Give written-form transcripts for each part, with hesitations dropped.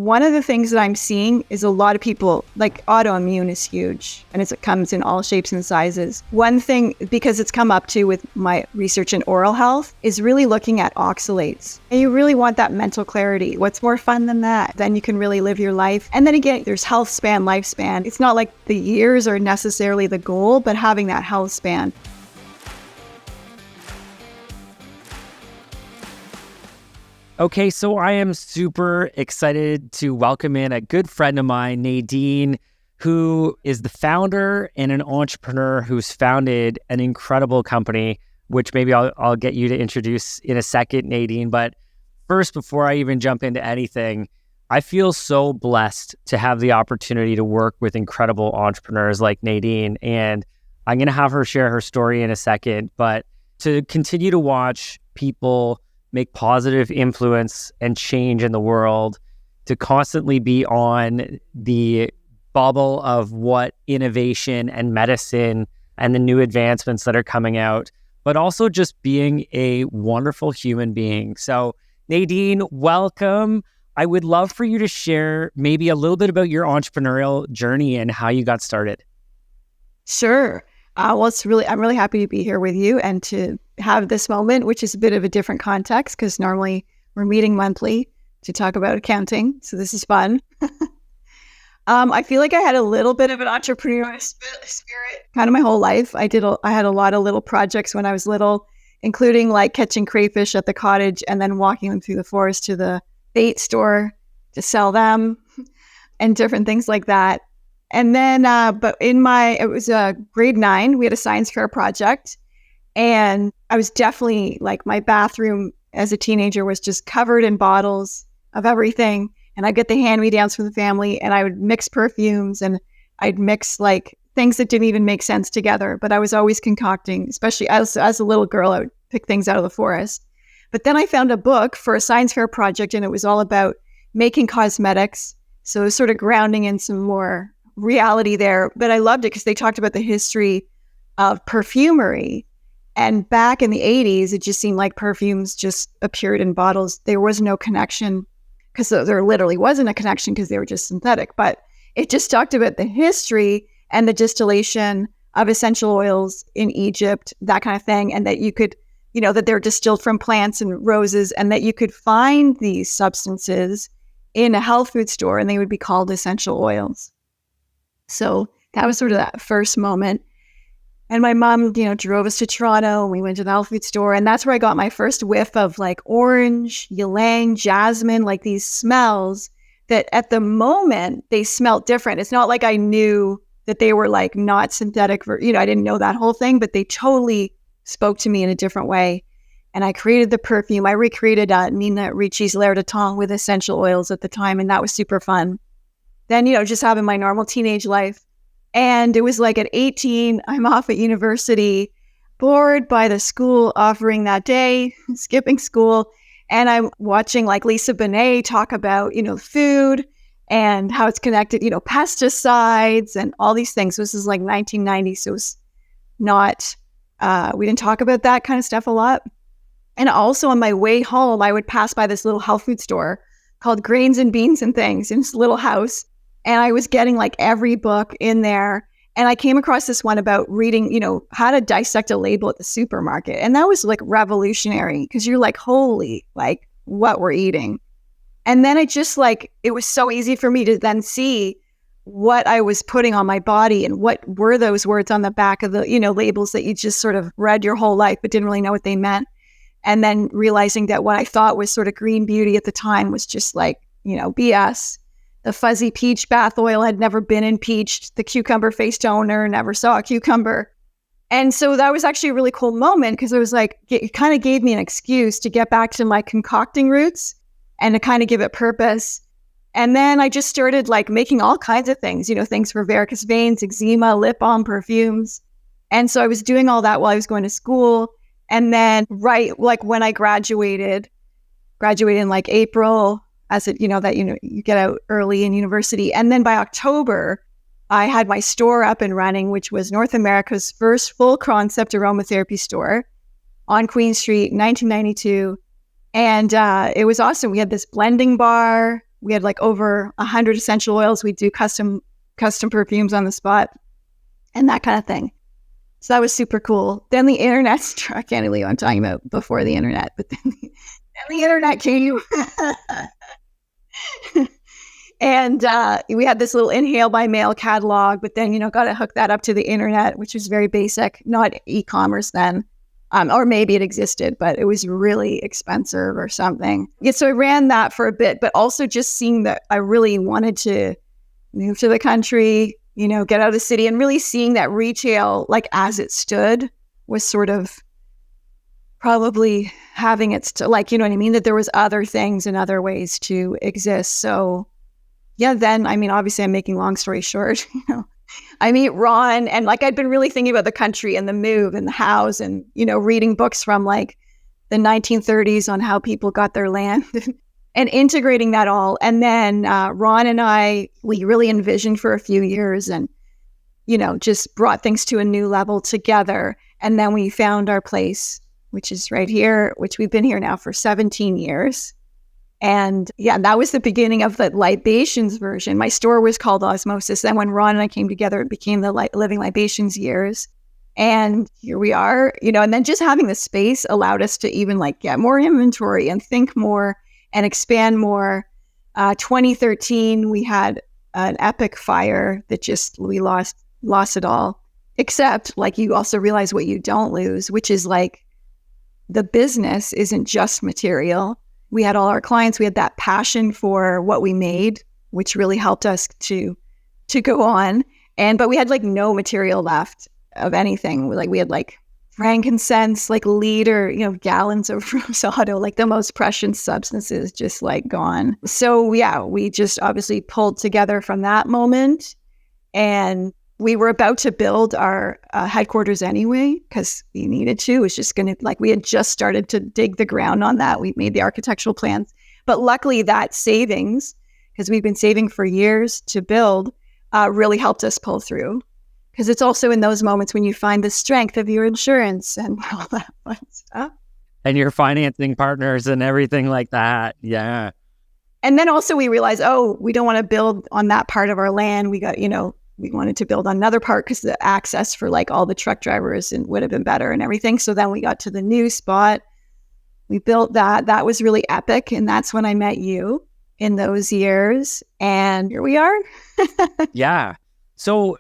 one of the things that I'm seeing is a lot of people, like autoimmune is huge and it comes in all shapes and sizes. One thing, because it's come up to with my research in oral health, is really looking at oxalates. And you really want that mental clarity. What's more fun than that? Then you can really live your life. And then again, there's health span, lifespan. It's not like the years are necessarily the goal, but having that health span. Okay, so I am super excited to welcome in a good friend of mine, Nadine, who is the founder and an entrepreneur who's founded an incredible company, which maybe I'll get you to introduce in a second, Nadine. But first, before I even jump into anything, I feel so blessed to have the opportunity to work with incredible entrepreneurs like Nadine. And I'm going to have her share her story in a second, but to continue to watch people make positive influence and change in the world, to constantly be on the bubble of what innovation and medicine and the new advancements that are coming out, but also just being a wonderful human being. So Nadine, welcome. I would love for you to share maybe a little bit about your entrepreneurial journey and how you got started. Sure. I'm really happy to be here with you and to have this moment, which is a bit of a different context because normally we're meeting monthly to talk about accounting. So this is fun. I feel like I had a little bit of an entrepreneurial spirit kind of my whole life. I had a lot of little projects when I was little, including like catching crayfish at the cottage and then walking them through the forest to the bait store to sell and different things like that. And then, but it was grade 9, we had a science fair project, and I was definitely like, my bathroom as a teenager was just covered in bottles of everything. And I'd get the hand-me-downs from the family, and I would mix perfumes, and I'd mix like things that didn't even make sense together. But I was always concocting, especially as a little girl, I would pick things out of the forest. But then I found a book for a science fair project, and it was all about making cosmetics. So it was sort of grounding in some more reality there, but I loved it because they talked about the history of perfumery. And back in the 80s, it just seemed like perfumes just appeared in bottles. There was no connection because there literally wasn't a connection because they were just synthetic. But it just talked about the history and the distillation of essential oils in Egypt, that kind of thing. And that you could, that they're distilled from plants and roses, and that you could find these substances in a health food store and they would be called essential oils. So that was sort of that first moment. And my mom, drove us to Toronto, and we went to the health food store. And that's where I got my first whiff of like orange, ylang, jasmine, like these smells that at the moment they smelled different. It's not like I knew that they were like not synthetic, I didn't know that whole thing, but they totally spoke to me in a different way. And I created the perfume. I recreated Nina Ricci's L'air de Temps with essential oils at the time. And that was super fun. Then, just having my normal teenage life. And it was like at 18, I'm off at university, bored by the school offering that day, skipping school. And I'm watching like Lisa Bonet talk about, food and how it's connected, pesticides and all these things. So this is like 1990. So it was not, we didn't talk about that kind of stuff a lot. And also on my way home, I would pass by this little health food store called Grains and Beans and Things in this little house. And I was getting like every book in there. And I came across this one about reading, how to dissect a label at the supermarket. And that was like revolutionary because you're like, holy, like what we're eating. And then it just like, it was so easy for me to then see what I was putting on my body and what were those words on the back of the, labels that you just sort of read your whole life, but didn't really know what they meant. And then realizing that what I thought was sort of green beauty at the time was just like, BS. The fuzzy peach bath oil had never been impeached. The cucumber face toner never saw a cucumber. And so that was actually a really cool moment because it was like, it kind of gave me an excuse to get back to my concocting roots and to kind of give it purpose. And then I just started like making all kinds of things, things for varicose veins, eczema, lip balm, perfumes. And so I was doing all that while I was going to school. And then when I graduated in like April, as it, you get out early in university. And then by October, I had my store up and running, which was North America's first full concept aromatherapy store on Queen Street in 1992. And it was awesome. We had this blending bar. We had like over 100 essential oils. We do custom perfumes on the spot and that kind of thing. So that was super cool. Then the internet struck. I can't believe I'm talking about before the internet, but then the internet came. And we had this little Inhale by Mail catalog, but then, got to hook that up to the internet, which was very basic, not e-commerce then. Or maybe it existed, but it was really expensive or something. Yeah, so I ran that for a bit, but also just seeing that I really wanted to move to the country, get out of the city, and really seeing that retail, like as it stood, was sort of probably having its, like, you know what I mean? That there was other things and other ways to exist. So yeah, then, obviously I'm making long story short, I meet Ron, and like I'd been really thinking about the country and the move and the house and, reading books from like the 1930s on how people got their land and integrating that all. And then Ron and I, we really envisioned for a few years and, just brought things to a new level together. And then we found our place, which is right here, which we've been here now for 17 years. And yeah, that was the beginning of the Libations version. My store was called Osmosis. Then when Ron and I came together, it became the Living Libations years. And here we are, and then just having the space allowed us to even like get more inventory and think more and expand more. 2013, we had an epic fire that we lost it all. Except like you also realize what you don't lose, which is like the business isn't just material. We had all our clients, we had that passion for what we made, which really helped us to go on. But we had like no material left of anything. Like we had like frankincense, like gallons of rosado, like the most precious substances just like gone. So yeah, we just obviously pulled together from that moment. And we were about to build our headquarters anyway, because we needed to. It was just we had just started to dig the ground on that. We made the architectural plans. But luckily that savings, because we've been saving for years to build, really helped us pull through. Because it's also in those moments when you find the strength of your insurance and all that fun stuff. And your financing partners and everything like that. Yeah. And then also we realized, we don't want to build on that part of our land. We got, we wanted to build on another part because the access for like all the truck drivers would have been better and everything. So then we got to the new spot. We built that. That was really epic. And that's when I met you in those years. And here we are. Yeah. So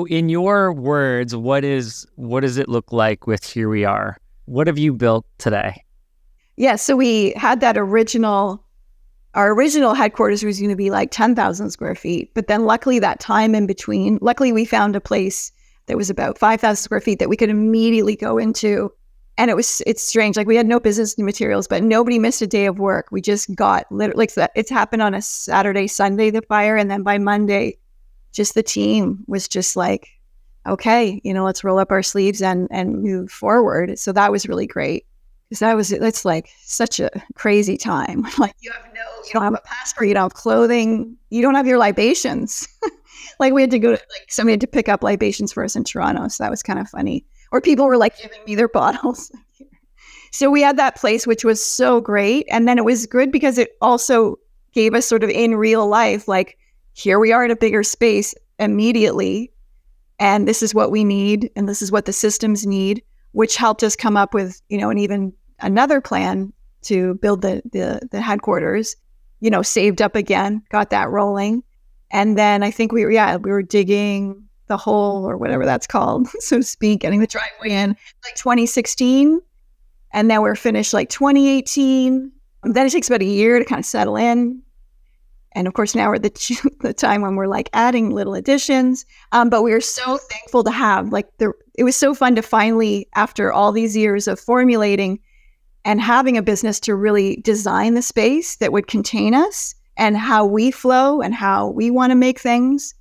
in your words, what does it look like with Here We Are? What have you built today? Yeah. So we had that our original headquarters was going to be like 10,000 square feet. But then luckily that time in between, we found a place that was about 5,000 square feet that we could immediately go into. And it's strange. Like we had no business materials, but nobody missed a day of work. We just got literally, it's happened on a Saturday, Sunday, the fire. And then by Monday, just the team was just like, okay, let's roll up our sleeves and move forward. So that was really great. It's like such a crazy time. Like you don't have a passport, you don't have clothing, you don't have your libations. Like we had to go to, somebody had to pick up libations for us in Toronto. So that was kind of funny. Or people were like giving me their bottles. So we had that place, which was so great. And then it was good because it also gave us sort of in real life, like here we are in a bigger space immediately. And this is what we need. And this is what the systems need, which helped us come up with, an even another plan to build the headquarters, saved up again, got that rolling. And then I think we were digging the hole or whatever that's called, so to speak, getting the driveway in like 2016. And then we're finished like 2018. And then it takes about a year to kind of settle in. And of course, now we're at the time when we're like adding little additions. But we are so thankful to have it was so fun to finally, after all these years of formulating and having a business, to really design the space that would contain us and how we flow and how we want to make things.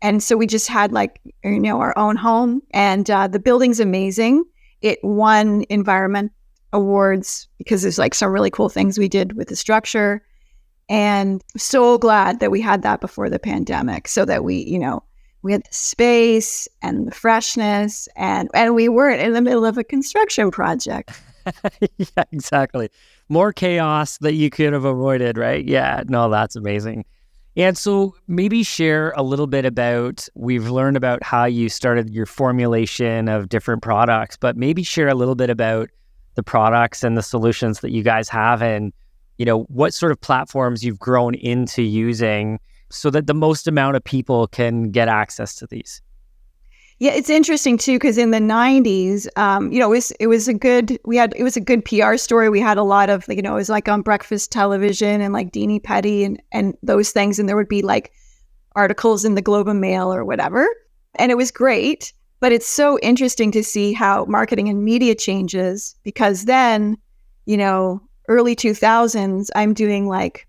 And so we just had our own home, and the building's amazing. It won environment awards because there's some really cool things we did with the structure. And so glad that we had that before the pandemic, so that we had the space and the freshness, and we weren't in the middle of a construction project. Yeah, exactly. More chaos that you could have avoided, right? Yeah, no, that's amazing. And so maybe share a little bit about, we've learned about how you started your formulation of different products, but maybe share a little bit about the products and the solutions that you guys have and, what sort of platforms you've grown into using so that the most amount of people can get access to these. Yeah, it's interesting too because in the '90s, it was a good PR story. We had a lot of it was like on breakfast television and like Deanie Petty and those things, and there would be like articles in the Globe and Mail or whatever, and it was great. But it's so interesting to see how marketing and media changes because then, early 2000s, I'm doing like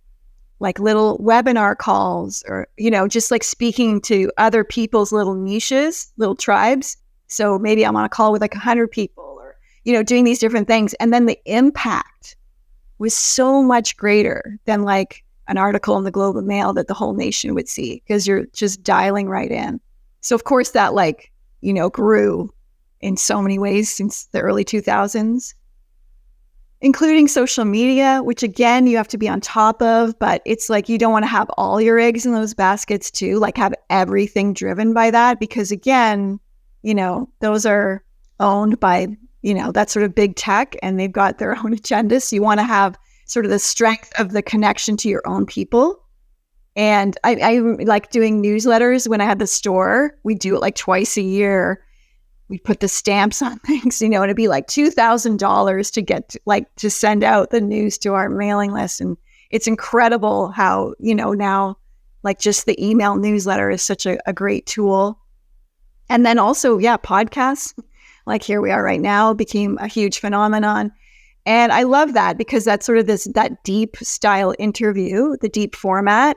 little webinar calls or, just like speaking to other people's little niches, little tribes. So maybe I'm on a call with like 100 people or, doing these different things. And then the impact was so much greater than like an article in the Globe and Mail that the whole nation would see because you're just dialing right in. So of course that grew in so many ways since the early 2000s. Including social media, which again, you have to be on top of, but it's like you don't want to have all your eggs in those baskets too, like have everything driven by that, because again, those are owned by, that sort of big tech and they've got their own agendas. So you want to have sort of the strength of the connection to your own people. And I like doing newsletters when I had the store. We do it like twice a year. We put the stamps on things, and it'd be like $2,000 to get to send out the news to our mailing list. And it's incredible how, now like just the email newsletter is such a great tool. And then also, podcasts, like here we are right now, became a huge phenomenon. And I love that because that's sort of that deep style interview, the deep format,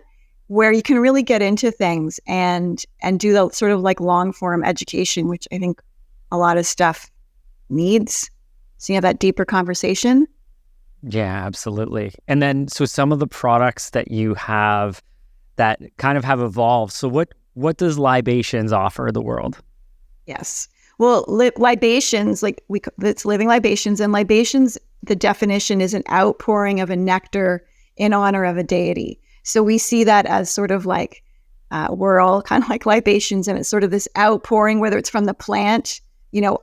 where you can really get into things and do the sort of like long form education, which I think a lot of stuff needs. So you have that deeper conversation. Yeah, absolutely. And then, so some of the products that you have that kind of have evolved. So what does Libations offer the world? Yes. Well, libations, it's living libations, and libations, the definition is an outpouring of a nectar in honor of a deity. So we see that as sort of like, we're all kind of like libations, and it's sort of this outpouring, whether it's from the plant,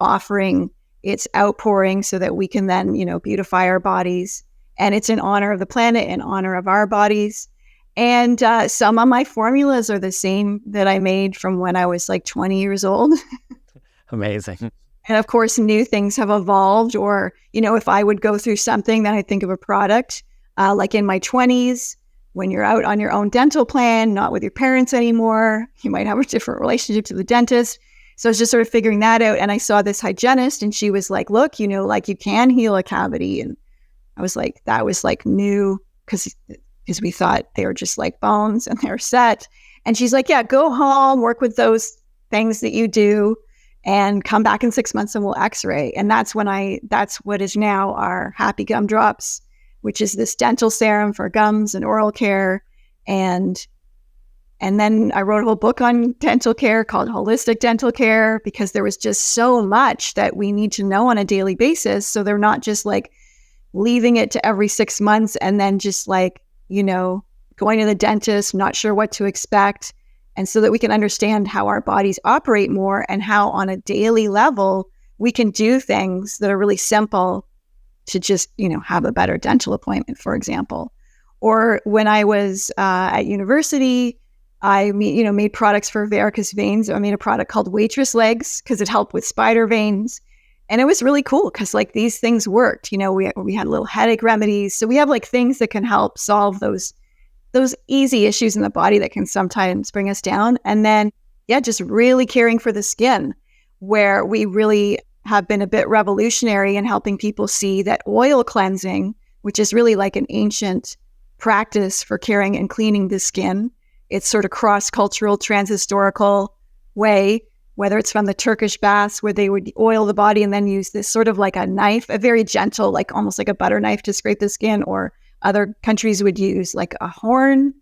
offering its outpouring so that we can then, beautify our bodies. And it's in honor of the planet, in honor of our bodies. And some of my formulas are the same that I made from when I was like 20 years old. Amazing. And of course, new things have evolved. Or, if I would go through something, then I think of a product like in my 20s, when you're out on your own dental plan, not with your parents anymore, you might have a different relationship to the dentist. So I was just sort of figuring that out. And I saw this hygienist and she was like, look, like you can heal a cavity. And I was like, that was like new because we thought they were just like bones and they're set. And she's like, yeah, go home, work with those things that you do and come back in 6 months and we'll x-ray. And that's what is now our Happy Gum Drops, which is this dental serum for gums and oral care. And then I wrote a whole book on dental care called Holistic Dental Care because there was just so much that we need to know on a daily basis. So they're not just like leaving it to every 6 months and then just like, going to the dentist, not sure what to expect. And so that we can understand how our bodies operate more and how on a daily level, we can do things that are really simple to just, have a better dental appointment, for example. Or when I was at university, I made products for varicose veins. I made a product called Waitress Legs because it helped with spider veins. And it was really cool because like these things worked. We had little headache remedies. So we have like things that can help solve those easy issues in the body that can sometimes bring us down. And then, just really caring for the skin, where we really have been a bit revolutionary in helping people see that oil cleansing, which is really like an ancient practice for caring and cleaning the skin. It's sort of cross-cultural, transhistorical way, whether it's from the Turkish baths where they would oil the body and then use this sort of like a knife, a very gentle, like almost like a butter knife to scrape the skin, or other countries would use like a horn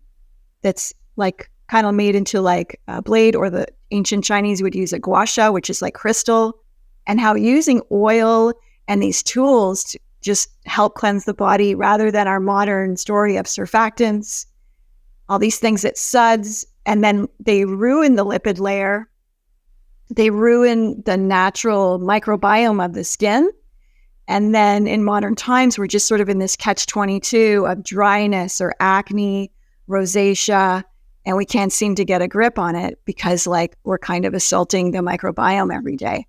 that's like kind of made into like a blade, or the ancient Chinese would use a gua sha, which is like crystal, and how using oil and these tools just help cleanse the body rather than our modern story of surfactants, all these things that suds, and then they ruin the lipid layer. They ruin the natural microbiome of the skin. And then in modern times, we're just sort of in this catch-22 of dryness or acne, rosacea, and we can't seem to get a grip on it because like we're kind of assaulting the microbiome every day.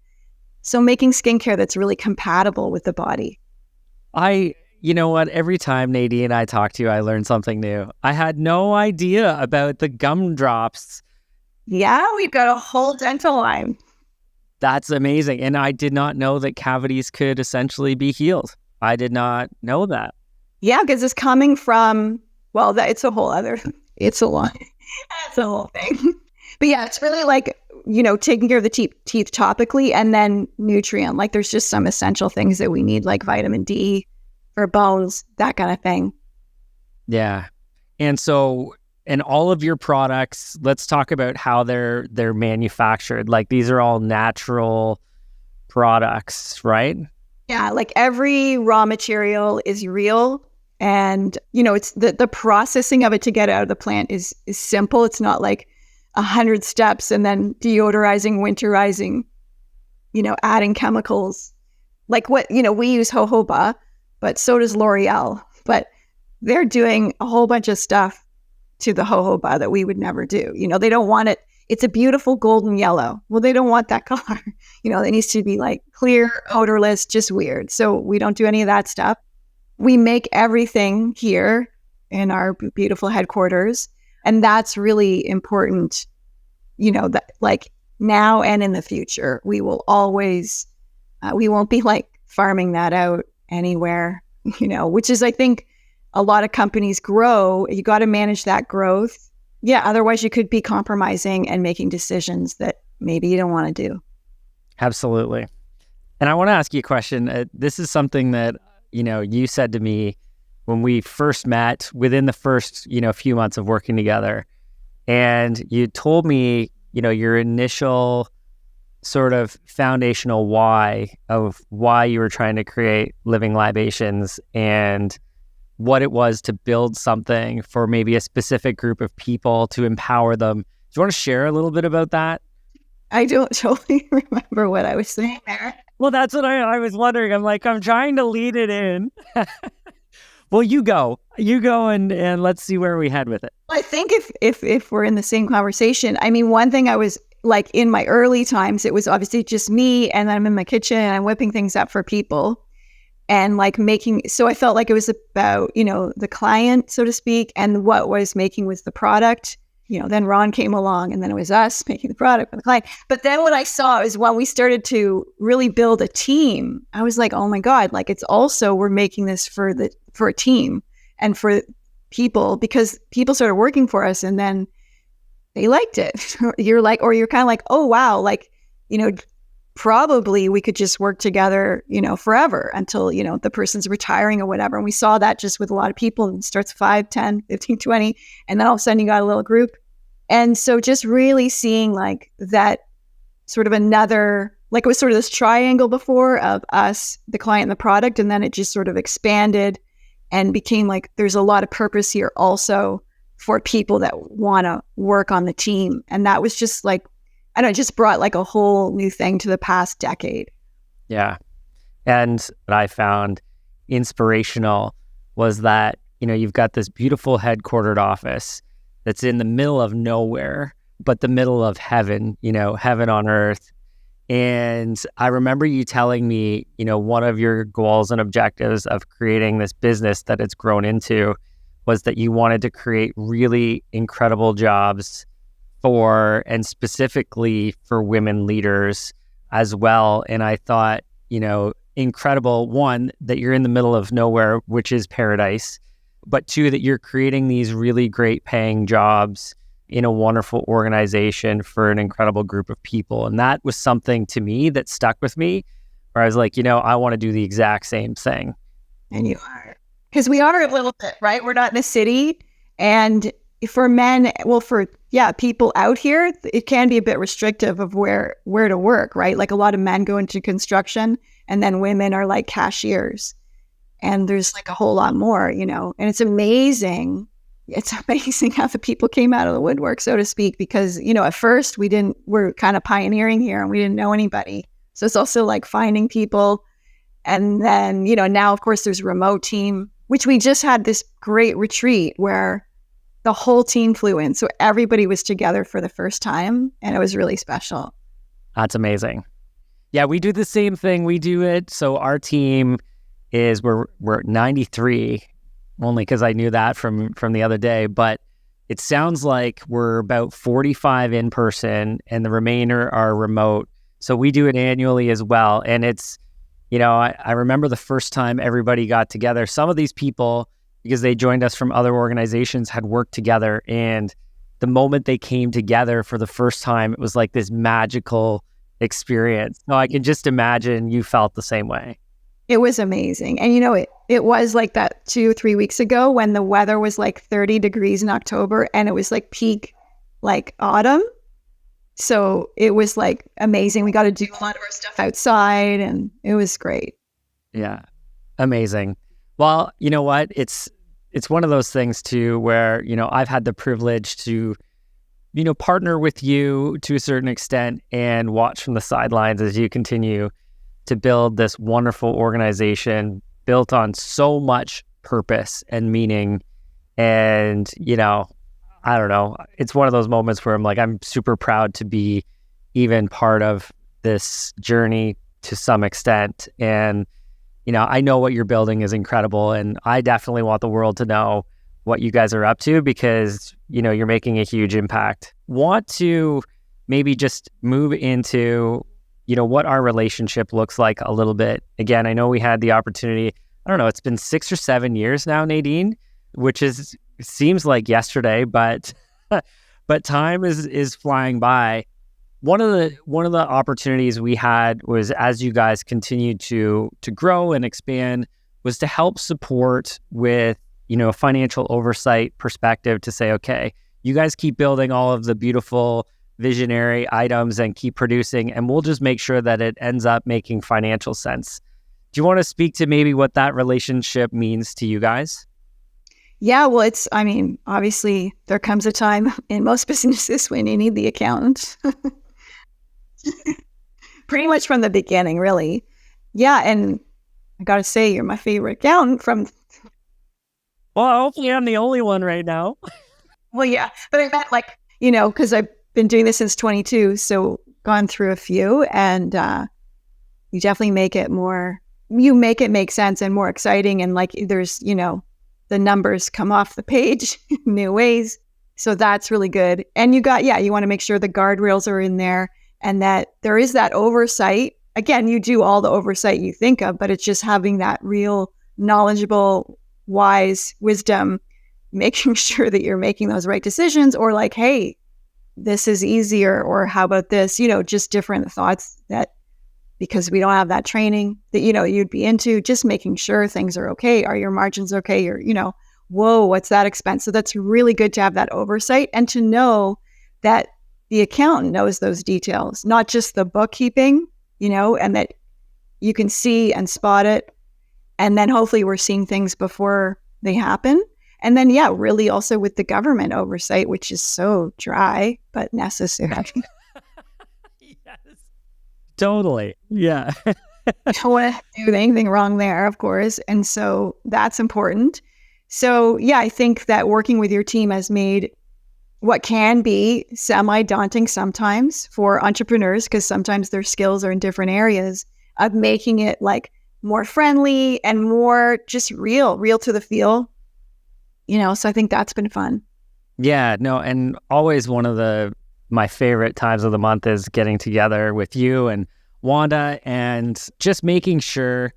So making skincare that's really compatible with the body. You know what? Every time Nadine and I talk to you, I learn something new. I had no idea about the gumdrops. Yeah, we've got a whole dental line. That's amazing. And I did not know that cavities could essentially be healed. I did not know that. Yeah, because it's coming from, well, it's a whole other, it's a lot. That's a whole thing. But yeah, it's really like, taking care of the teeth topically and then nutrient. Like there's just some essential things that we need, like vitamin D for bones, that kind of thing. Yeah. And so, and all of your products, let's talk about how they're manufactured. Like these are all natural products, right? Yeah, like every raw material is real. And, it's the processing of it to get out of the plant is simple. It's not like 100 steps and then deodorizing, winterizing, adding chemicals. Like what, we use jojoba, but so does L'Oreal. But they're doing a whole bunch of stuff to the jojoba that we would never do. They don't want it. It's a beautiful golden yellow. Well, they don't want that color. It needs to be like clear, odorless, just weird. So we don't do any of that stuff. We make everything here in our beautiful headquarters. And that's really important, that like now and in the future, we will always, we won't be like farming that out anywhere, which is, I think, a lot of companies grow. You got to manage that growth. Yeah. Otherwise you could be compromising and making decisions that maybe you don't want to do. Absolutely. And I want to ask you a question. This is something that, you said to me when we first met within the first, few months of working together. And you told me, your initial sort of foundational why of why you were trying to create Living Libations and what it was to build something for maybe a specific group of people to empower them. Do you want to share a little bit about that? I don't totally remember what I was saying there. Well, that's what I was wondering. I'm trying to lead it in. Well, you go and let's see where we head with it. I think if we're in the same conversation, I mean, one thing I was like in my early times, it was obviously just me and I'm in my kitchen and I'm whipping things up for people and like so I felt like it was about, the client, so to speak, and what was making was the product. Then Ron came along and then it was us making the product for the client. But then what I saw is when we started to really build a team, I was like, oh my God, like it's also, we're making this for a team and for people because people started working for us and then they liked it. You're kind of like, oh, wow. Like, probably we could just work together, forever until, the person's retiring or whatever. And we saw that just with a lot of people and it starts 5, 10, 15, 20. And then all of a sudden you got a little group. And so just really seeing like that sort of another, like it was sort of this triangle before of us, the client and the product. And then it just sort of expanded and became like, there's a lot of purpose here also for people that want to work on the team. And that was just like, I don't know, it just brought like a whole new thing to the past decade. Yeah. And what I found inspirational was that, you've got this beautiful headquartered office that's in the middle of nowhere, but the middle of heaven, heaven on earth. And I remember you telling me, one of your goals and objectives of creating this business that it's grown into was that you wanted to create really incredible jobs for, and specifically for women leaders as well. And I thought, incredible, one, that you're in the middle of nowhere, which is paradise, but two, that you're creating these really great paying jobs in a wonderful organization for an incredible group of people. And that was something to me that stuck with me, where I was like, I want to do the exact same thing. And you are. Because we are a little bit, right? We're not in a city. And for men, people out here, it can be a bit restrictive of where to work, right? Like a lot of men go into construction and then women are like cashiers. And there's like a whole lot more, and it's amazing. It's amazing how the people came out of the woodwork, so to speak, because, at first we're kind of pioneering here and we didn't know anybody. So it's also like finding people. And then, now of course there's a remote team, which we just had this great retreat where the whole team flew in. So everybody was together for the first time and it was really special. That's amazing. Yeah, we do the same thing. We do it. So our team is we're 93, only because I knew that from the other day, but it sounds like we're about 45 in person and the remainder are remote. So we do it annually as well. And it's, I remember the first time everybody got together. Some of these people, because they joined us from other organizations, had worked together. And the moment they came together for the first time, it was like this magical experience. So I can just imagine you felt the same way. It was amazing. And it was like that 2-3 weeks ago when the weather was like 30 degrees in October and it was like peak like autumn. So it was like amazing. We got to do a lot of our stuff outside and it was great. Yeah. Amazing. Well, you know what? It's one of those things too where, I've had the privilege to, partner with you to a certain extent and watch from the sidelines as you continue to build this wonderful organization built on so much purpose and meaning. And, I don't know, it's one of those moments where I'm like, I'm super proud to be even part of this journey to some extent. And, I know what you're building is incredible. And I definitely want the world to know what you guys are up to because, you're making a huge impact. Want to maybe just move into what our relationship looks like a little bit. Again, I know we had the opportunity, I don't know, it's been 6 or 7 years now, Nadine, which seems like yesterday, but time is flying by. One of the opportunities we had was, as you guys continued to grow and expand, was to help support with, a financial oversight perspective to say, okay, you guys keep building all of the beautiful visionary items and keep producing, and we'll just make sure that it ends up making financial sense. Do you want to speak to maybe what that relationship means to you guys? Yeah, well, obviously there comes a time in most businesses when you need the accountant. Pretty much from the beginning, really. Yeah, and I got to say, you're my favorite accountant from... Well, hopefully I'm the only one right now. Well, yeah, but I meant like, because I've been doing this since 22, so gone through a few, and you definitely make it make sense and more exciting, and like there's, the numbers come off the page in new ways. So that's really good. And you want to make sure the guardrails are in there and that there is that oversight. Again, you do all the oversight you think of, but it's just having that real knowledgeable, wise wisdom, making sure that you're making those right decisions, or like, hey, this is easier, or how about this, just different thoughts that, because we don't have that training that, you'd be into, just making sure things are okay. Are your margins okay? Or, whoa, what's that expense? So that's really good to have that oversight and to know that the accountant knows those details, not just the bookkeeping, and that you can see and spot it. And then hopefully we're seeing things before they happen. And then, really also with the government oversight, which is so dry, but necessary. Yes. Totally. Yeah. I don't want to do anything wrong there, of course. And so that's important. So, I think that working with your team has made what can be semi-daunting sometimes for entrepreneurs, because sometimes their skills are in different areas, of making it like more friendly and more just real to the feel. So I think that's been fun. Yeah, no, and always one of my favorite times of the month is getting together with you and Wanda and just making sure,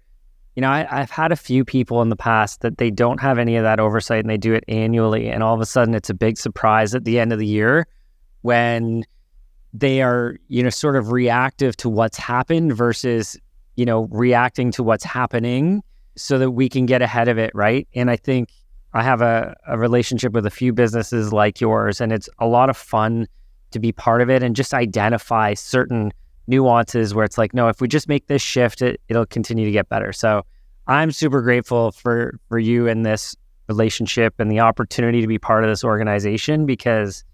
I've had a few people in the past that they don't have any of that oversight and they do it annually. And all of a sudden it's a big surprise at the end of the year when they are, sort of reactive to what's happened versus, reacting to what's happening so that we can get ahead of it, right? And I think I have a relationship with a few businesses like yours, and it's a lot of fun to be part of it and just identify certain nuances where it's like, no, if we just make this shift, it'll continue to get better. So I'm super grateful for you and this relationship and the opportunity to be part of this organization, because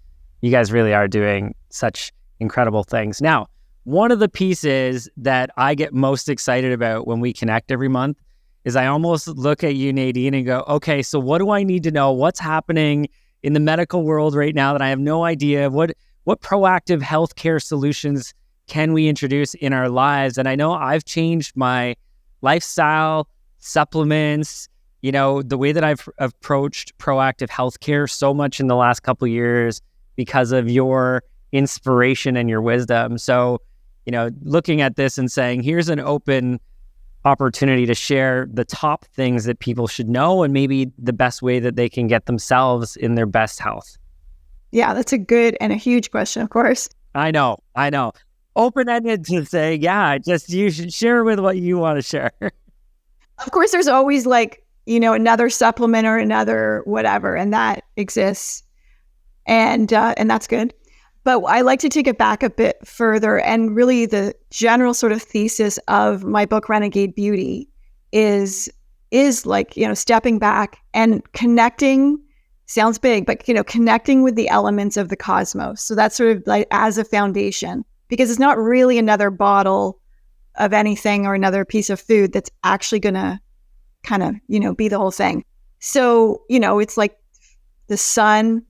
you guys really are doing such incredible things. Now, one of the pieces that I get most excited about when we connect every month is I almost look at you, Nadine, and go, okay, so what do I need to know? What's happening in the medical world right now that I have no idea? What proactive healthcare solutions can we introduce in our lives? And I know I've changed my lifestyle, supplements, the way that I've approached proactive healthcare so much in the last couple of years because of your inspiration and your wisdom. So, looking at this and saying, here's an open opportunity to share the top things that people should know and maybe the best way that they can get themselves in their best health. Yeah, that's a good and a huge question, of course. I know. Open-ended to say, you should share with what you want to share. Of course, there's always another supplement or another whatever, and that exists. And that's good. But I like to take it back a bit further. And really the general sort of thesis of my book, Renegade Beauty, is stepping back and connecting, sounds big, but, connecting with the elements of the cosmos. So that's sort of like as a foundation, because it's not really another bottle of anything or another piece of food that's actually going to kind of, be the whole thing. So, it's like the sun,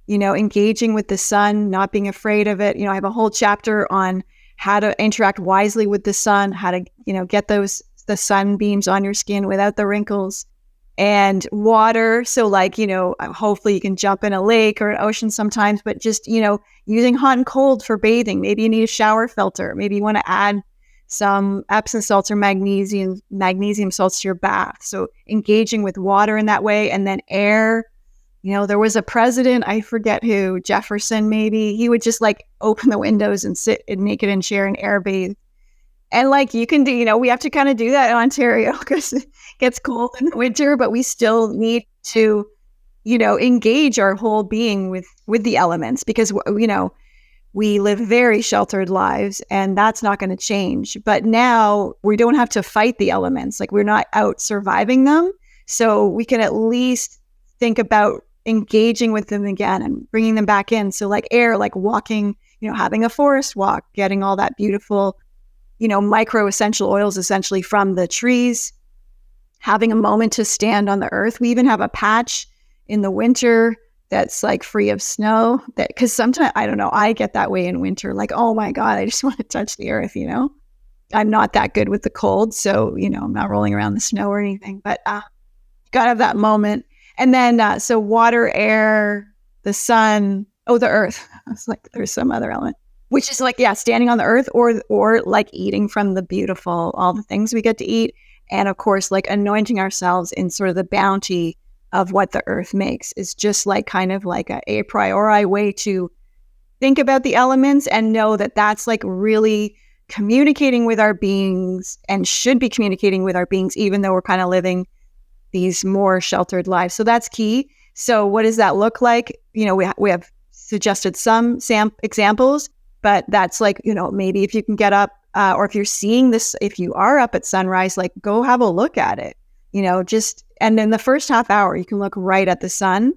engaging with the sun, not being afraid of it. I have a whole chapter on how to interact wisely with the sun, how to, get the sunbeams on your skin without the wrinkles, and water. So hopefully you can jump in a lake or an ocean sometimes, but just, using hot and cold for bathing. Maybe you need a shower filter. Maybe you want to add some Epsom salts or magnesium salts to your bath. So engaging with water in that way. And then air. There was a president, I forget who, Jefferson maybe, he would just open the windows and sit naked and share an air bathe. And you can do, we have to kind of do that in Ontario because it gets cold in the winter, but we still need to, engage our whole being with the elements, because, we live very sheltered lives and that's not going to change. But now we don't have to fight the elements. We're not out surviving them. So we can at least think about engaging with them again and bringing them back in. So air, walking, having a forest walk, getting all that beautiful, micro essential oils essentially from the trees, having a moment to stand on the earth. We even have a patch in the winter that's free of snow, that, because sometimes, I don't know, I get that way in winter, oh my God, I just want to touch the earth, I'm not that good with the cold. So, I'm not rolling around the snow or anything, but gotta have that moment. And then, so water, air, the sun, the earth. I was there's some other element, which is standing on the earth or eating from the beautiful, all the things we get to eat. And of course, anointing ourselves in sort of the bounty of what the earth makes is just kind of a priori way to think about the elements and know that that's really communicating with our beings and should be communicating with our beings, even though we're kind of living these more sheltered lives. So that's key. So what does that look like? We have suggested some examples, but that's maybe if you can get up or if you're seeing this, if you are up at sunrise, go have a look at it, and then the first half hour, you can look right at the sun,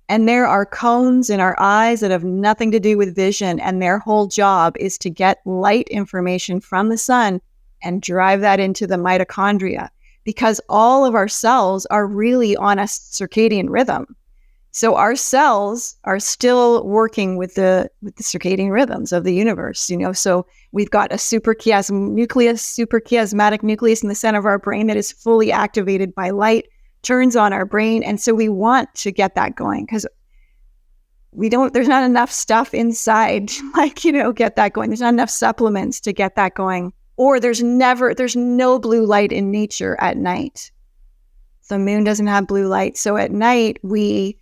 and there are cones in our eyes that have nothing to do with vision. And their whole job is to get light information from the sun and drive that into the mitochondria, because all of our cells are really on a circadian rhythm. So our cells are still working with the circadian rhythms of the universe, So we've got a superchiasmatic nucleus in the center of our brain that is fully activated by light, turns on our brain. And so we want to get that going because there's not enough stuff inside to get that going. There's not enough supplements to get that going. Or there's no blue light in nature at night. The moon doesn't have blue light. So at night, we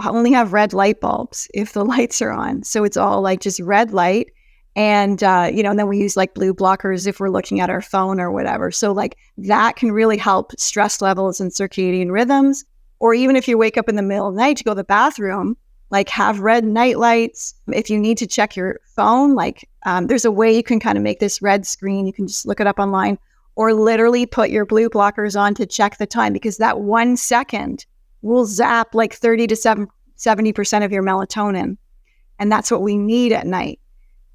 only have red light bulbs if the lights are on. So it's all just red light. And, and then we use blue blockers if we're looking at our phone or whatever. So that can really help stress levels and circadian rhythms. Or even if you wake up in the middle of the night to go to the bathroom, have red night lights. If you need to check your phone, there's a way you can kind of make this red screen. You can just look it up online. or literally put your blue blockers on to check the time, because that 1 second will zap like 30 to 70% of your melatonin. And that's what we need at night.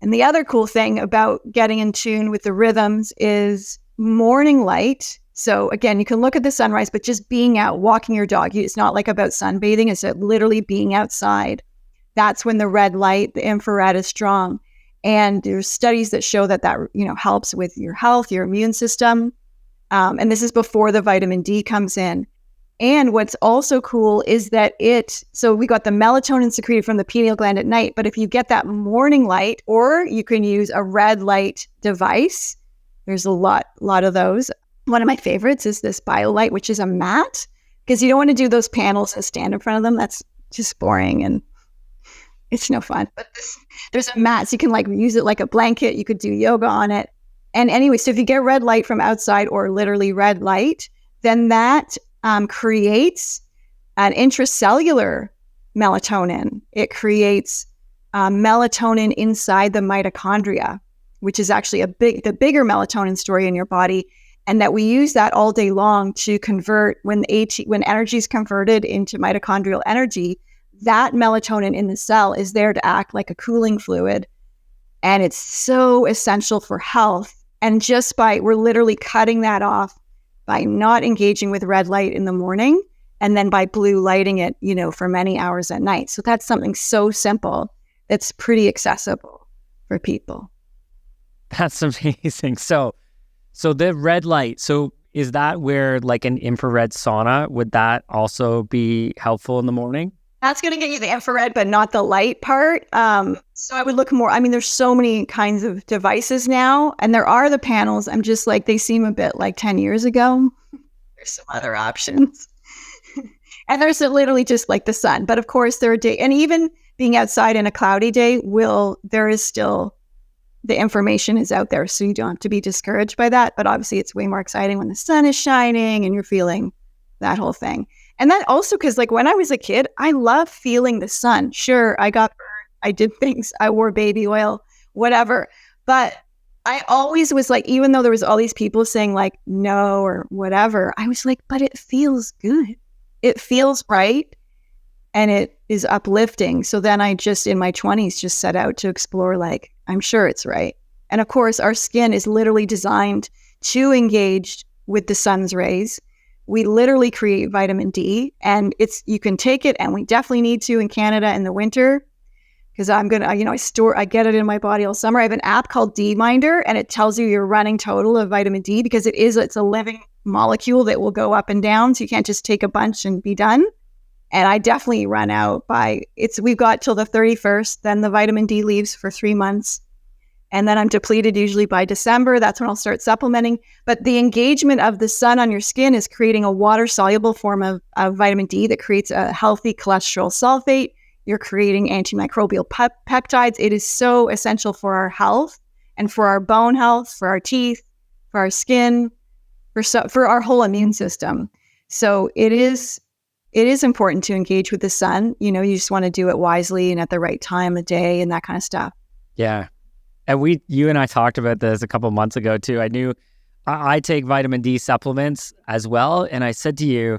And the other cool thing about getting in tune with the rhythms is morning light. So again, you can look at the sunrise, but just being out, walking your dog. It's not like about sunbathing. It's literally being outside. That's when the red light, the infrared is strong. And there's studies that show that helps with your health, your immune system. And this is before the vitamin D comes in. And what's also cool is that so we got the melatonin secreted from the pineal gland at night, but if you get that morning light, or you can use a red light device, there's a lot of those. One of my favorites is this BioLight, which is a mat, because you don't want to do those panels and stand in front of them. That's just boring and it's no fun. But there's a mat, so you can like use it like a blanket. You could do yoga on it. And anyway, so if you get red light from outside, or literally red light, then that creates an intracellular melatonin. It creates melatonin inside the mitochondria, which is actually the bigger melatonin story in your body. And that we use that all day long to convert when energy is converted into mitochondrial energy. That melatonin in the cell is there to act like a cooling fluid. And it's so essential for health. And we're literally cutting that off by not engaging with red light in the morning, and then by blue lighting it, for many hours at night. So that's something so simple that's pretty accessible for people. That's amazing. So the red light, so is that where like an infrared sauna, would that also be helpful in the morning? That's going to get you the infrared, but not the light part. So I would look more, there's so many kinds of devices now, and there are the panels. I'm just like, they seem a bit like 10 years ago. There's some other options. And there's literally just like the sun. But of course there are and even being outside in a cloudy day there is still, the information is out there. So you don't have to be discouraged by that. But obviously it's way more exciting when the sun is shining and you're feeling that whole thing. And that also, because like when I was a kid, I loved feeling the sun. Sure, I got burned. I did things. I wore baby oil, whatever. But I always was like, even though there was all these people saying like no or whatever, I was like, but it feels good. It feels right. And it is uplifting. So then I just in my 20s just set out to explore, like, I'm sure it's right. And of course, our skin is literally designed to engage with the sun's rays. We literally create vitamin D, and you can take it, and we definitely need to in Canada in the winter, because I get it in my body all summer. I have an app called D Minder, and it tells you your running total of vitamin D, because it's a living molecule that will go up and down. So you can't just take a bunch and be done. And I definitely run out we've got till the 31st, then the vitamin D leaves for 3 months. And then I'm depleted usually by December. That's when I'll start supplementing. But the engagement of the sun on your skin is creating a water-soluble form of vitamin D that creates a healthy cholesterol sulfate. You're creating antimicrobial peptides. It is so essential for our health and for our bone health, for our teeth, for our skin, for our whole immune system. So it is important to engage with the sun. You just want to do it wisely and at the right time of day and that kind of stuff. Yeah. And you and I talked about this a couple months ago too. I knew I take vitamin D supplements as well. And I said to you,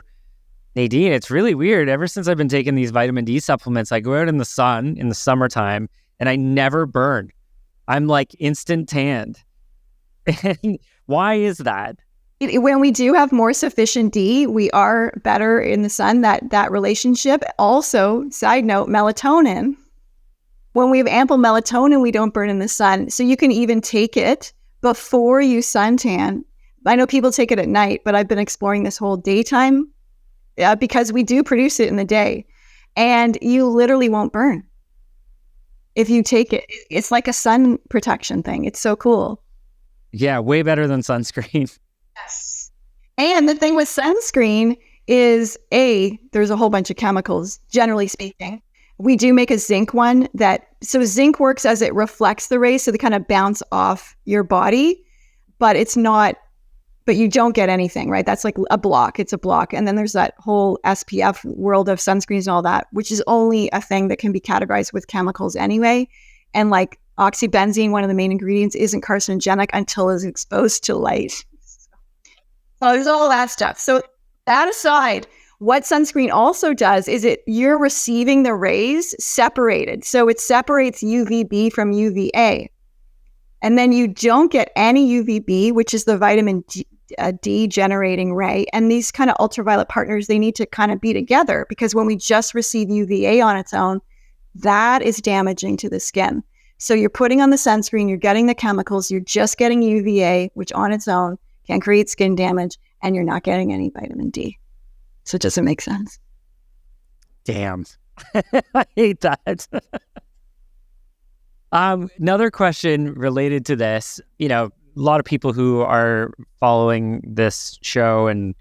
Nadine, it's really weird. Ever since I've been taking these vitamin D supplements, I go out in the sun in the summertime and I never burn. I'm like instant tanned. And why is that? When we do have more sufficient D, we are better in the sun, that relationship. Also, side note, melatonin. When we have ample melatonin, we don't burn in the sun. So you can even take it before you suntan. I know people take it at night, but I've been exploring this whole daytime because we do produce it in the day. And you literally won't burn if you take it. It's like a sun protection thing. It's so cool. Yeah, way better than sunscreen. Yes. And the thing with sunscreen is there's a whole bunch of chemicals, generally speaking. We do make a zinc one so zinc works as it reflects the rays, so they kind of bounce off your body, but you don't get anything, right? That's like a block. It's a block. And then there's that whole SPF world of sunscreens and all that, which is only a thing that can be categorized with chemicals anyway. And like oxybenzene, one of the main ingredients, isn't carcinogenic until it's exposed to light. Oh, there's all that stuff. So that aside, what sunscreen also does is you're receiving the rays separated. So it separates UVB from UVA. And then you don't get any UVB, which is the vitamin D generating ray. And these kind of ultraviolet partners, they need to kind of be together, because when we just receive UVA on its own, that is damaging to the skin. So you're putting on the sunscreen, you're getting the chemicals, you're just getting UVA, which on its own can create skin damage, and you're not getting any vitamin D. So it doesn't make sense. Damn. I hate that. Another question related to this, a lot of people who are following this show and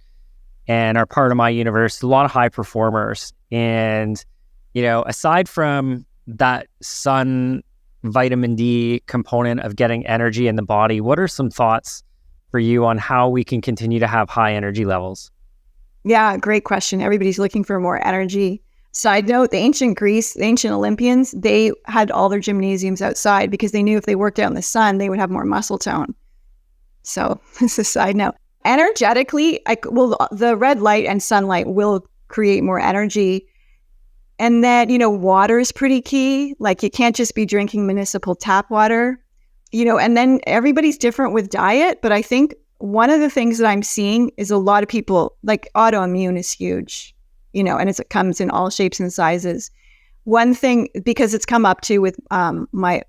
are part of my universe, a lot of high performers. And, aside from that sun vitamin D component of getting energy in the body, what are some thoughts for you on how we can continue to have high energy levels? Yeah, great question. Everybody's looking for more energy. Side note, the ancient Greece, the ancient Olympians, they had all their gymnasiums outside because they knew if they worked out in the sun, they would have more muscle tone. So it's a side note. Energetically, the red light and sunlight will create more energy. And then, water is pretty key. Like, you can't just be drinking municipal tap water, and then everybody's different with diet. But I think one of the things that I'm seeing is a lot of people, like, autoimmune is huge, and it comes in all shapes and sizes. One thing, because it's come up too with my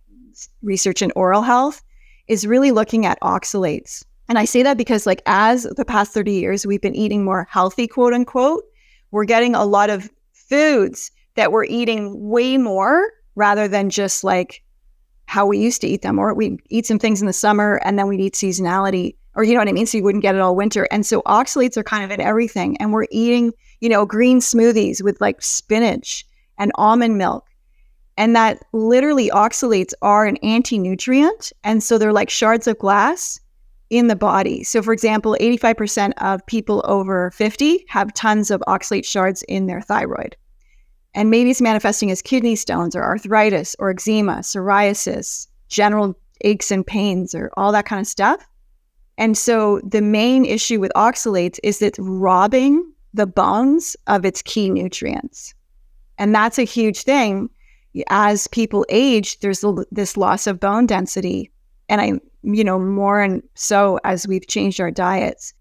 research in oral health, is really looking at oxalates. And I say that because, like, as the past 30 years, we've been eating more healthy, quote unquote, we're getting a lot of foods that we're eating way more rather than just like how we used to eat them. Or we eat some things in the summer and then we'd eat seasonality, or you know what I mean? So you wouldn't get it all winter. And so oxalates are kind of in everything. And we're eating, green smoothies with like spinach and almond milk. And that literally oxalates are an anti-nutrient. And so they're like shards of glass in the body. So for example, 85% of people over 50 have tons of oxalate shards in their thyroid. And maybe it's manifesting as kidney stones or arthritis or eczema, psoriasis, general aches and pains, or all that kind of stuff. And so the main issue with oxalates is that it's robbing the bones of its key nutrients. And that's a huge thing. As people age, there's this loss of bone density. And more and so as we've changed our diets.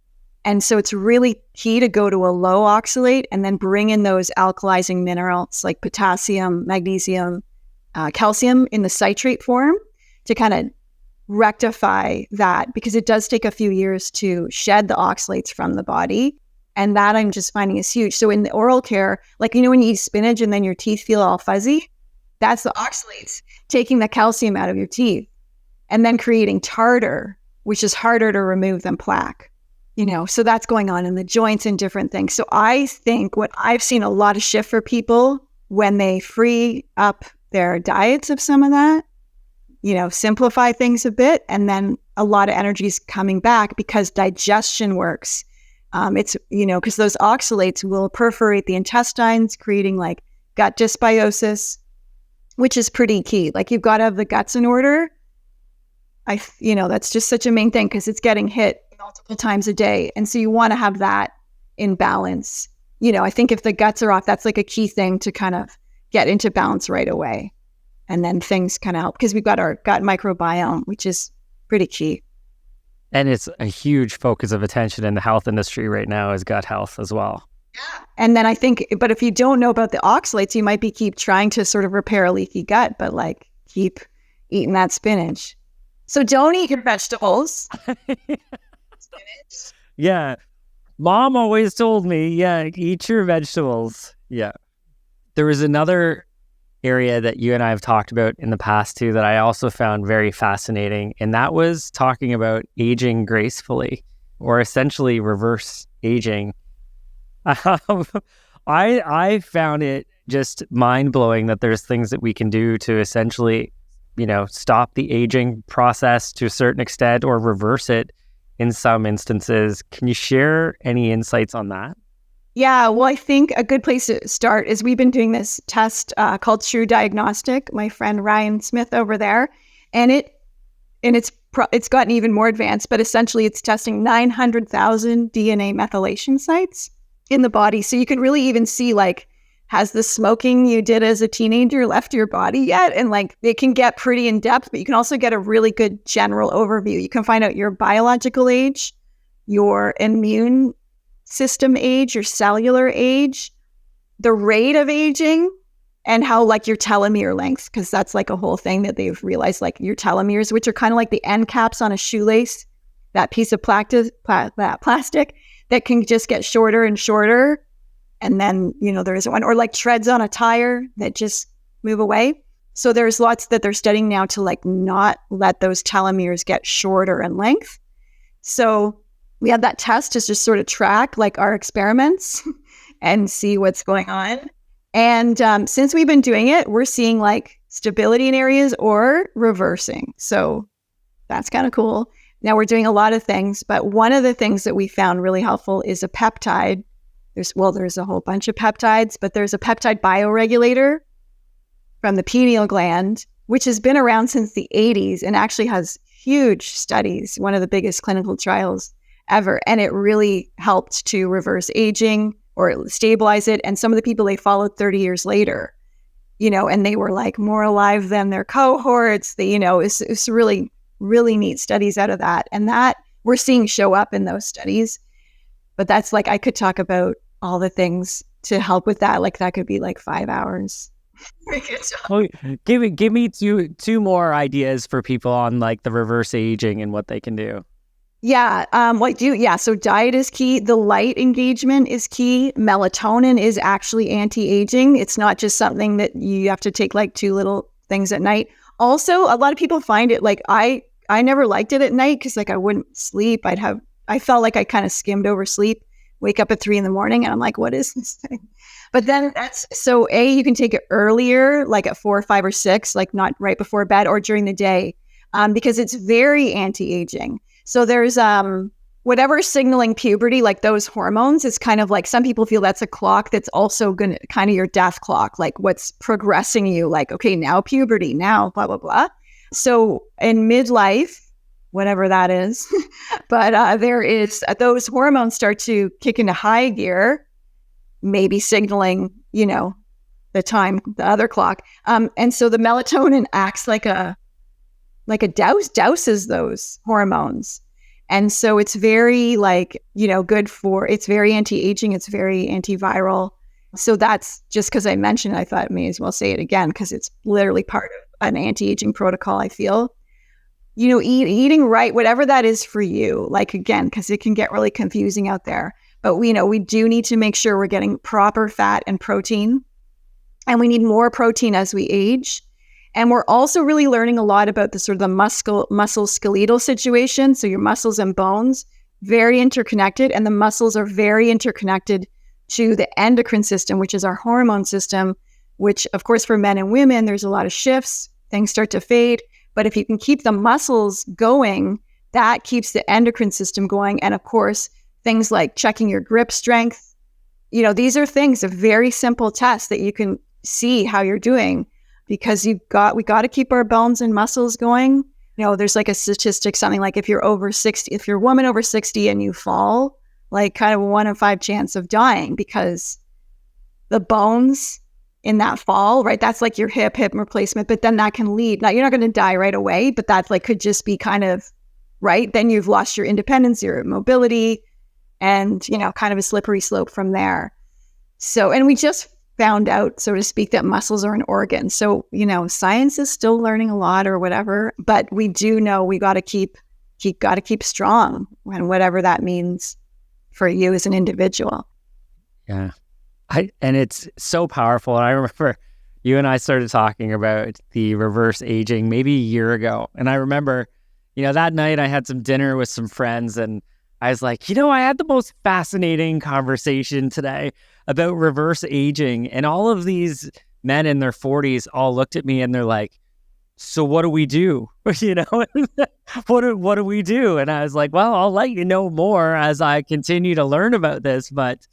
And so it's really key to go to a low oxalate and then bring in those alkalizing minerals like potassium, magnesium, calcium in the citrate form to kind of rectify that, because it does take a few years to shed the oxalates from the body. And that I'm just finding is huge. So in the oral care, like, when you eat spinach and then your teeth feel all fuzzy, that's the oxalates taking the calcium out of your teeth and then creating tartar, which is harder to remove than plaque. So that's going on in the joints and different things. So I think what I've seen a lot of shift for people when they free up their diets of some of that, simplify things a bit, and then a lot of energy is coming back because digestion works. It's, because those oxalates will perforate the intestines, creating like gut dysbiosis, which is pretty key. Like, you've got to have the guts in order. That's just such a main thing because it's getting hit multiple times a day. And so you want to have that in balance. I think if the guts are off, that's like a key thing to kind of get into balance right away. And then things kind of help because we've got our gut microbiome, which is pretty key. And it's a huge focus of attention in the health industry right now is gut health as well. Yeah. And then I think, but if you don't know about the oxalates, you might be keep trying to sort of repair a leaky gut, but like keep eating that spinach. So don't eat your vegetables. Spinach. Yeah. Mom always told me, eat your vegetables. Yeah. There was another area that you and I have talked about in the past too that I also found very fascinating, and that was talking about aging gracefully, or essentially reverse aging. I found it just mind-blowing that there's things that we can do to essentially, stop the aging process to a certain extent or reverse it in some instances. Can you share any insights on that? Yeah, well, I think a good place to start is we've been doing this test called True Diagnostic, my friend Ryan Smith over there, and it's it's gotten even more advanced, but essentially it's testing 900,000 DNA methylation sites in the body. So you can really even see, like, has the smoking you did as a teenager left your body yet? And like, it can get pretty in depth, but you can also get a really good general overview. You can find out your biological age, your immune system age, your cellular age, the rate of aging, and how like your telomere length, because that's like a whole thing that they've realized, like your telomeres, which are kind of like the end caps on a shoelace, that piece of plastic that can just get shorter and shorter. And then, there isn't one, or like treads on a tire that just move away. So there's lots that they're studying now to like not let those telomeres get shorter in length. So we have that test to just sort of track like our experiments and see what's going on. And since we've been doing it, we're seeing like stability in areas or reversing. So that's kind of cool. Now we're doing a lot of things, but one of the things that we found really helpful is a peptide. There's a whole bunch of peptides, but there's a peptide bioregulator from the pineal gland, which has been around since the 80s and actually has huge studies, one of the biggest clinical trials ever. And it really helped to reverse aging or stabilize it. And some of the people they followed 30 years later, and they were like more alive than their cohorts. It's really, really neat studies out of that. And that we're seeing show up in those studies. But that's like, I could talk about all the things to help with that. Like that could be like 5 hours. Well, give me two more ideas for people on like the reverse aging and what they can do. Yeah. So diet is key. The light engagement is key. Melatonin is actually anti-aging. It's not just something that you have to take like 2 little things at night. Also, a lot of people find it like I never liked it at night because like I wouldn't sleep. I felt like I kind of skimmed over sleep, wake up at 3 a.m. and I'm like, what is this thing? But then you can take it earlier, like at 4 or 5 or 6, like not right before bed or during the day, because it's very anti-aging. So there's whatever signaling puberty, like those hormones, it's kind of like some people feel that's a clock that's also going to kind of your death clock, like what's progressing you, like, okay, now puberty, now blah, blah, blah. So in midlife, whatever that is, but there is those hormones start to kick into high gear, maybe signaling, the time, the other clock. And so the melatonin acts like a douses those hormones. And so it's very like, it's very anti-aging. It's very antiviral. So that's just because I mentioned it, I thought I may as well say it again, because it's literally part of an anti-aging protocol, I feel. Eating right, whatever that is for you, like, again, because it can get really confusing out there. But we do need to make sure we're getting proper fat and protein. And we need more protein as we age. And we're also really learning a lot about the sort of the muscle skeletal situation. So your muscles and bones, very interconnected. And the muscles are very interconnected to the endocrine system, which is our hormone system, which, of course, for men and women, there's a lot of shifts. Things start to fade. But if you can keep the muscles going, that keeps the endocrine system going. And of course, things like checking your grip strength, these are things, a very simple test that you can see how you're doing, because we got to keep our bones and muscles going. There's like a statistic, something like if you're over 60, if you're a woman over 60 and you fall, like kind of a 1 in 5 chance of dying, because the bones in that fall, right? That's like your hip replacement, but then that can lead. Now you're not going to die right away, but that like could just be kind of, right? Then you've lost your independence, your mobility, and, kind of a slippery slope from there. So, and we just found out, so to speak, that muscles are an organ. So, science is still learning a lot or whatever, but we do know we got to keep strong, and whatever that means for you as an individual. Yeah. And it's so powerful. And I remember you and I started talking about the reverse aging maybe a year ago. And I remember, that night I had some dinner with some friends and I was like, I had the most fascinating conversation today about reverse aging. And all of these men in their 40s all looked at me and they're like, so what do we do? What do we do? And I was like, well, I'll let you know more as I continue to learn about this. But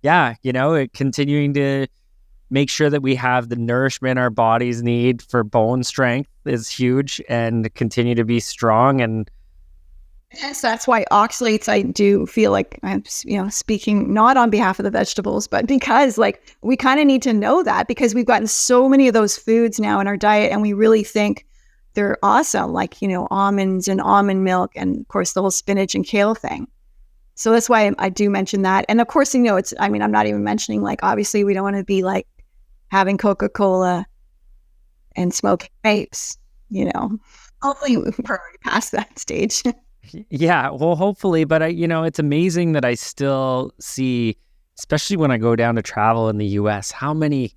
yeah, continuing to make sure that we have the nourishment our bodies need for bone strength is huge, and continue to be strong. And Yes, that's why oxalates, I do feel like I'm, speaking not on behalf of the vegetables, but because like we kind of need to know that, because we've gotten so many of those foods now in our diet and we really think they're awesome, like, almonds and almond milk, and of course the whole spinach and kale thing. So that's why I do mention that. And of course, I'm not even mentioning, like, obviously we don't want to be like having Coca-Cola and smoking vapes, Hopefully we're already past that stage. yeah, well, hopefully, but it's amazing that I still see, especially when I go down to travel in the US, how many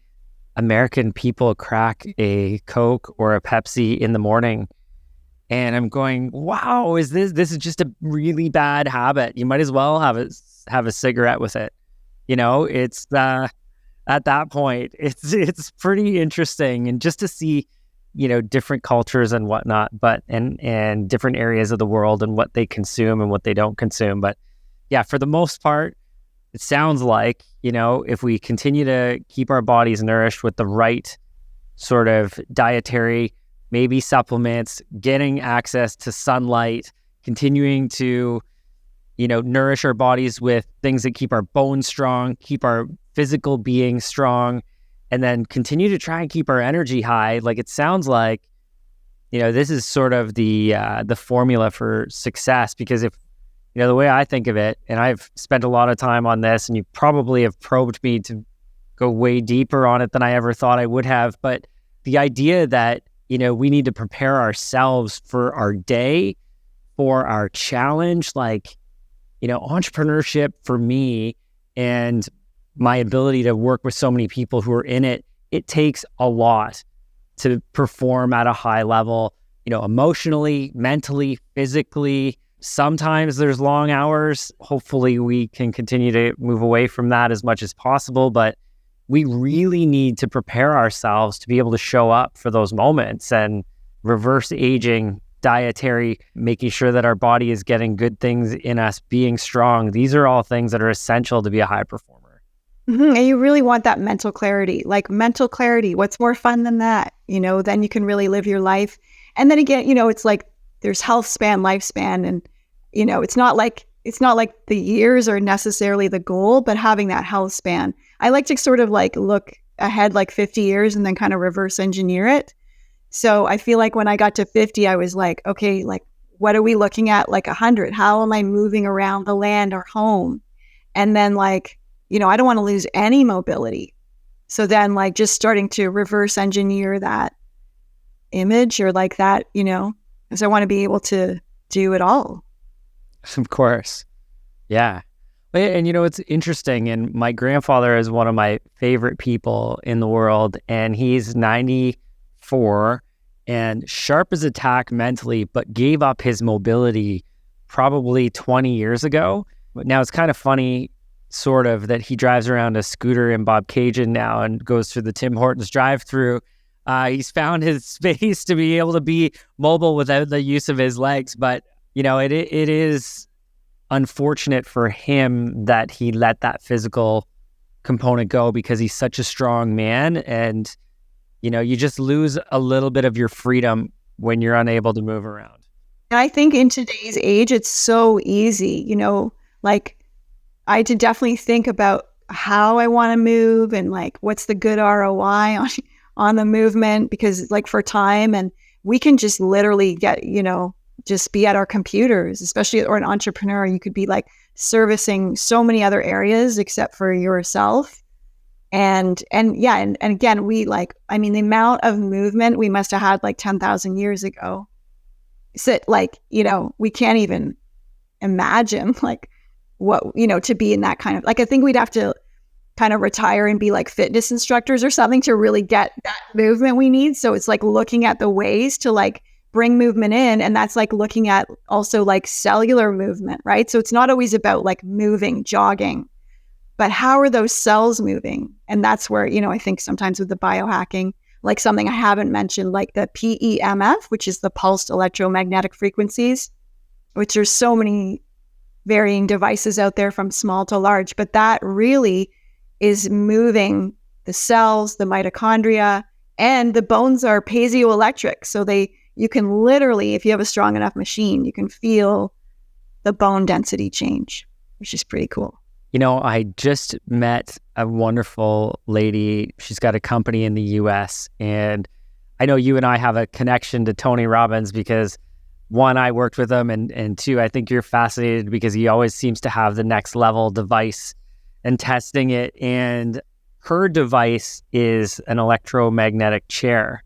American people crack a Coke or a Pepsi in the morning. And I'm going, wow, this is just a really bad habit. You might as well have a cigarette with it. It's at that point, it's pretty interesting. And just to see, different cultures and whatnot, but and different areas of the world and what they consume and what they don't consume. But yeah, for the most part, it sounds like, if we continue to keep our bodies nourished with the right sort of dietary, maybe supplements, getting access to sunlight, continuing to, nourish our bodies with things that keep our bones strong, keep our physical being strong, and then continue to try and keep our energy high. Like, it sounds like, this is sort of the formula for success. Because if, the way I think of it, and I've spent a lot of time on this, and you probably have probed me to go way deeper on it than I ever thought I would have. But the idea that, we need to prepare ourselves for our day, for our challenge, like, entrepreneurship for me and my ability to work with so many people who are in it, it takes a lot to perform at a high level, emotionally, mentally, physically. Sometimes there's long hours. Hopefully we can continue to move away from that as much as possible, but we really need to prepare ourselves to be able to show up for those moments. And reverse aging, dietary, making sure that our body is getting good things in us, being strong. These are all things that are essential to be a high performer. Mm-hmm. And you really want that mental clarity, what's more fun than that? Then you can really live your life. And then again, it's like there's health span, lifespan, and, it's not like the years are necessarily the goal, but having that health span. I like to sort of like look ahead like 50 years and then kind of reverse engineer it. So I feel like when I got to 50, I was like, okay, like, what are we looking at? Like 100, how am I moving around the land or home? And then like, I don't want to lose any mobility. So then like just starting to reverse engineer that image or like that, because I want to be able to do it all. Of course. Yeah. And it's interesting. And my grandfather is one of my favorite people in the world. And he's 94 and sharp as a tack mentally, but gave up his mobility probably 20 years ago. But now it's kind of funny, sort of, that he drives around a scooter in Bobcaygeon now and goes through the Tim Hortons drive-through. He's found his space to be able to be mobile without the use of his legs. But, it is unfortunate for him that he let that physical component go, because he's such a strong man. And, you just lose a little bit of your freedom when you're unable to move around. I think in today's age, it's so easy, like I had to definitely think about how I want to move and like, what's the good ROI on the movement, because like for time, and we can just literally get, just be at our computers, especially, or an entrepreneur, you could be like servicing so many other areas except for yourself. And again, we like, the amount of movement we must have had like 10,000 years ago. So like, we can't even imagine like what, to be in that kind of, like, I think we'd have to kind of retire and be like fitness instructors or something to really get that movement we need. So it's like looking at the ways to like bring movement in. And that's like looking at also like cellular movement, right? So it's not always about like moving, jogging, but how are those cells moving? And that's where, I think sometimes with the biohacking, like something I haven't mentioned, like the PEMF, which is the pulsed electromagnetic frequencies, which there's so many varying devices out there from small to large, but that really is moving the cells, the mitochondria, and the bones are piezoelectric. So you can literally, if you have a strong enough machine, you can feel the bone density change, which is pretty cool. I just met a wonderful lady. She's got a company in the US, and I know you and I have a connection to Tony Robbins because one, I worked with him, and two, I think you're fascinated because he always seems to have the next level device and testing it. And her device is an electromagnetic chair.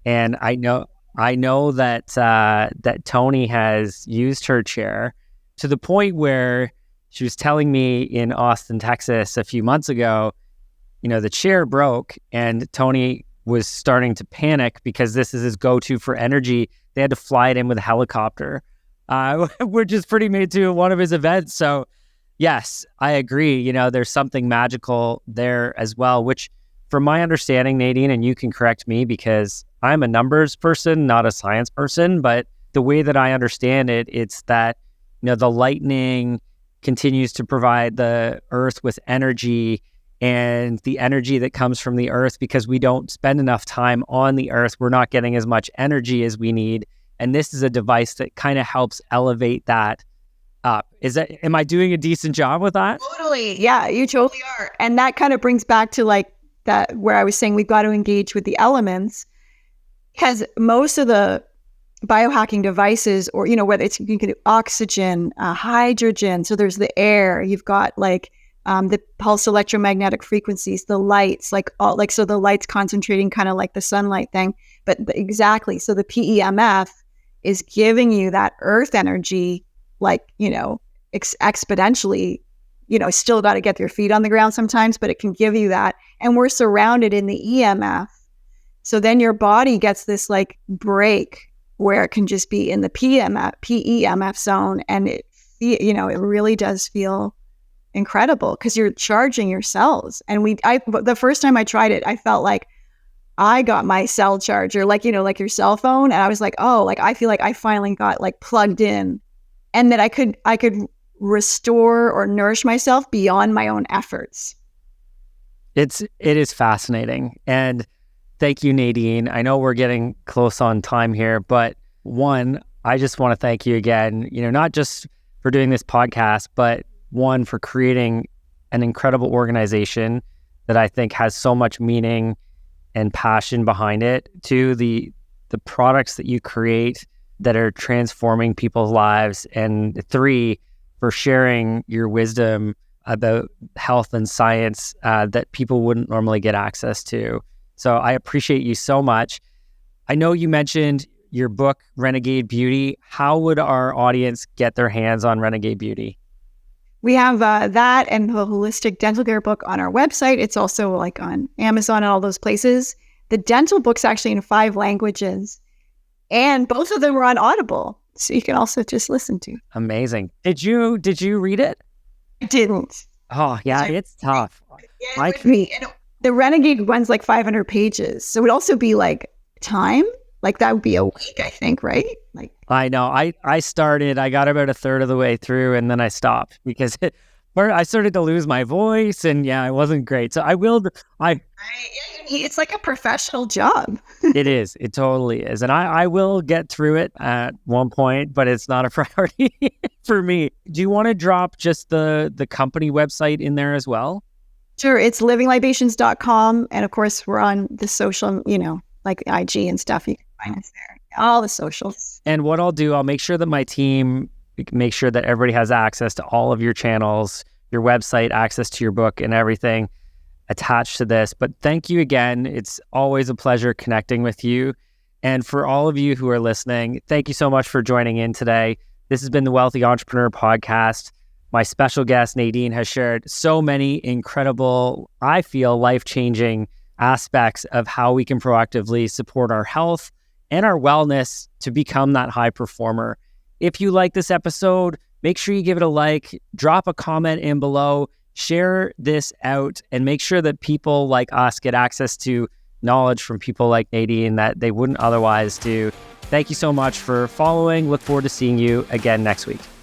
And I know that that Tony has used her chair to the point where she was telling me in Austin, Texas a few months ago, the chair broke and Tony was starting to panic because this is his go-to for energy. They had to fly it in with a helicopter, which is pretty made to one of his events. So yes, I agree. There's something magical there as well, which from my understanding, Nadine, and you can correct me because I'm a numbers person, not a science person, but the way that I understand it, it's that, the lightning continues to provide the earth with energy, and the energy that comes from the earth, because we don't spend enough time on the earth, we're not getting as much energy as we need. And this is a device that kind of helps elevate that up. Am I doing a decent job with that? Totally. Yeah, you totally are. And that kind of brings back to like that, where I was saying we've got to engage with the elements, because most of the biohacking devices, or, whether it's, you can do oxygen, hydrogen. So there's the air, you've got like, the pulse electromagnetic frequencies, the lights, so the light's concentrating kind of like the sunlight thing, but exactly. So the PEMF is giving you that earth energy, exponentially, still got to get your feet on the ground sometimes, but it can give you that. And we're surrounded in the EMF. So then your body gets this like break where it can just be in the PEMF zone. And it really does feel incredible because you're charging your cells. And the first time I tried it, I felt like I got my cell charger, like your cell phone. And I was like, oh, like, I feel like I finally got like plugged in, and that I could restore or nourish myself beyond my own efforts. It is fascinating. And thank you, Nadine. I know we're getting close on time here, but one, I just want to thank you again, not just for doing this podcast, but one, for creating an incredible organization that I think has so much meaning and passion behind it. Two, the products that you create that are transforming people's lives. And three, for sharing your wisdom about health and science that people wouldn't normally get access to. So I appreciate you so much. I know you mentioned your book, Renegade Beauty. How would our audience get their hands on Renegade Beauty? We have that and the holistic dental care book on our website. It's also like on Amazon and all those places. The dental book's actually in 5 languages, and both of them are on Audible, so you can also just listen to. Amazing. Did you read it? I didn't. Oh yeah, it's tough. Yeah, the Renegade one's like 500 pages, so it would also be like time. Like that would be a week, I think, right? Like I know. I got about a third of the way through, and then I stopped because I started to lose my voice, and yeah, it wasn't great. So it's like a professional job. It is. It totally is. And I will get through it at one point, but it's not a priority for me. Do you want to drop just the company website in there as well? Sure. It's livinglibations.com. And of course, we're on the social, like IG and stuff. You can find us there. All the socials. And what I'll do, I'll make sure that my team make sure that everybody has access to all of your channels, your website, access to your book and everything attached to this. But thank you again. It's always a pleasure connecting with you. And for all of you who are listening, thank you so much for joining in today. This has been the Wealthy Entrepreneur Podcast. My special guest, Nadine, has shared so many incredible, I feel, life-changing aspects of how we can proactively support our health and our wellness to become that high performer. If you like this episode, make sure you give it a like, drop a comment in below, share this out, and make sure that people like us get access to knowledge from people like Nadine that they wouldn't otherwise do. Thank you so much for following. Look forward to seeing you again next week.